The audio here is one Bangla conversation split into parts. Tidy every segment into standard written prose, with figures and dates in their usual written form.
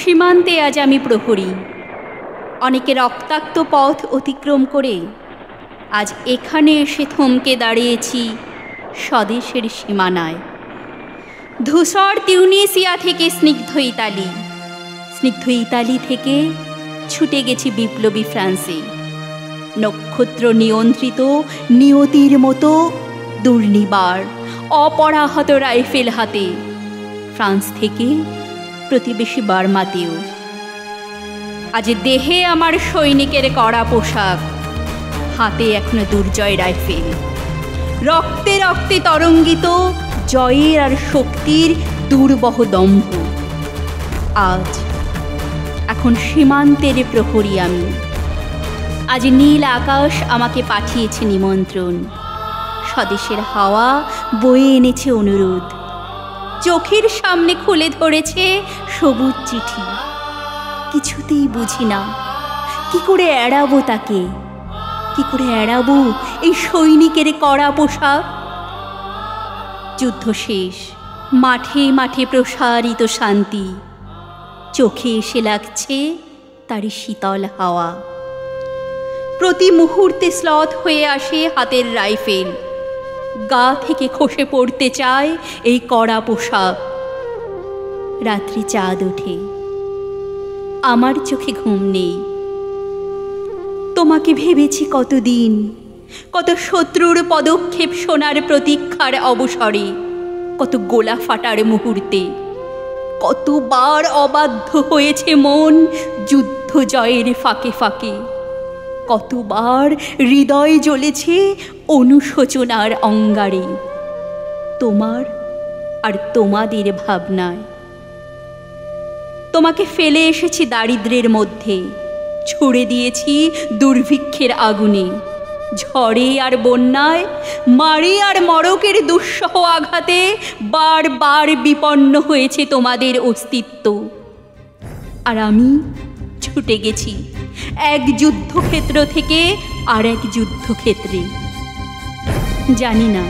সীমান্তে আজ আমি প্রহরী। অনেকে রক্তাক্ত পথ অতিক্রম করে আজ এখানে এসে থমকে দাঁড়িয়েছি স্বদেশের সীমানায়। ধূসর তিউনিসিয়া থেকে স্নিগ্ধ ইতালি, স্নিগ্ধ ইতালি থেকে ছুটে গেছি বিপ্লবী ফ্রান্সে। নক্ষত্র নিয়ন্ত্রিত নিয়তির মতো দুর্নিবার অপরাহত রাইফেল হাতে ফ্রান্স থেকে প্রতিবেশী বার্মাতেও। আজ দেহে আমার সৈনিকের কড়া পোশাক, হাতে এখনো দুর্জয় রাইফেল। রক্তে রক্তে তরঙ্গিত জয়ের আর শক্তির দুর্বহ দম্ভ। আজ এখন সীমান্তের প্রহরী আমি। আজ নীল আকাশ আমাকে পাঠিয়েছে নিমন্ত্রণ, স্বদেশের হাওয়া বয়ে এনেছে অনুরোধ। চোখের সামনে খুলে ধরেছে সবুজ চিঠি। কিছুতেই বুঝি না কি করে এড়াবো তাকে, কি করে এড়াবো এই সৈনিকের কড়া পোশাক। যুদ্ধ শেষ, মাঠে মাঠে প্রসারিত শান্তি। চোখে এসে লাগছে তারই শীতল হাওয়া। প্রতি মুহূর্তে স্লথ হয়ে আসে হাতের রাইফেল। গা থেকে খসে পড়তে চায় এই কড়া পোশাক। রাত্রি চাঁদ ওঠে, আমার চোখে ঘুম নেই। তোমাকে ভেবেছি কতদিন, কত শত্রুর পদক্ষেপ শোনার প্রতীক্ষার অবসরে, কত গোলা ফাটার মুহূর্তে। কতবার অবাধ্য হয়েছে মন যুদ্ধ জয়ের ফাঁকে ফাঁকে। কতবার হৃদয় জ্বলেছে অনুশোচনার অঙ্গারে, তোমার আর তোমাদের ভাবনায়। তোমাকে ফেলে এসেছি দারিদ্র্যের মধ্যে, ছুড়ে দিয়েছি দুর্ভিক্ষের আগুনে। ঝড়ে আর বন্যায়, মারি আর মড়কের দুঃসহ আঘাতে বারবার বিপন্ন হয়েছে তোমাদের অস্তিত্ব। আর আমি ছুটে গেছি এক যুদ্ধক্ষেত্র থেকে আর এক যুদ্ধক্ষেত্রে। জানি না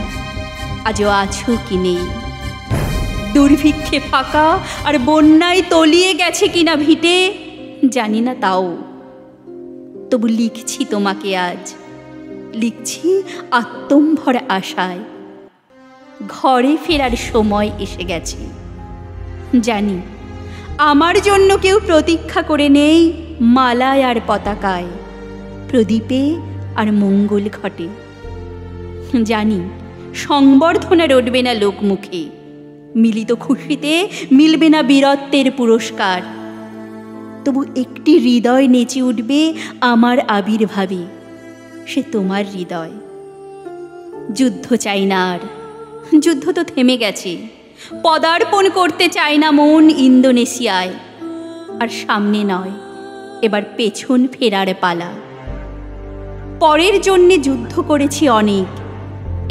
আজও আছো কি নেই, দুর্ভিক্ষে ফাঁকা আর বন্যায় তলিয়ে গেছে কিনা ভিটে জানি না তাও। তবু লিখছি তোমাকে আজ, লিখছি আত্মম্ভর আশায়। ঘরে ফেরার সময় এসে গেছে। জানি আমার জন্য কেউ প্রতীক্ষা করে নেই মালায় আর পতাকায়, প্রদীপে আর মঙ্গল ঘটে। জানি সংবর্ধনা রটবে না লোকমুখে, মিলিত খুশিতে মিলবে না বীরত্বের পুরস্কার। তবু একটি হৃদয় নেচে উঠবে আমার আবির্ভাবে, সে তোমার হৃদয়। যুদ্ধ চাই না আর, যুদ্ধ তো থেমে গেছে। পদার্পণ করতে চায় না মন ইন্দোনেশিয়ায়। আর সামনে নয়, এবার পেছন ফেরার পালা। পরের জন্যে যুদ্ধ করেছি অনেক,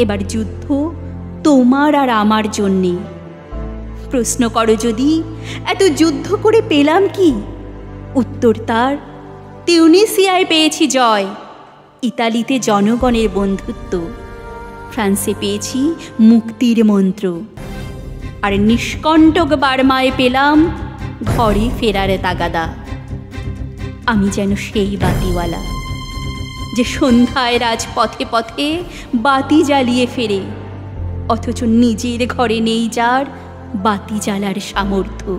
এবার যুদ্ধ তোমার আর আমার জন্যে। প্রশ্ন করো যদি এত যুদ্ধ করে পেলাম কি, উত্তর তার তিউনিসিয়ায় পেয়েছি জয়, ইতালিতে জনগণের বন্ধুত্ব, ফ্রান্সে পেয়েছি মুক্তির মন্ত্র, আর নিষ্কণ্টক বার্মায় পেলাম ঘরে ফেরার তাগাদা। আমি যেন সেই বাতিওয়ালা যে সন্ধ্যায় রাজপথে পথে বাতি জ্বালিয়ে ফেরে, অথচ নিজের ঘরে নেই যার বাতি জ্বালার সামর্থ্য।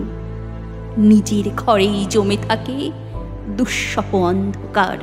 নিজের ঘরেই জমে থাকে দুঃসহ অন্ধকার।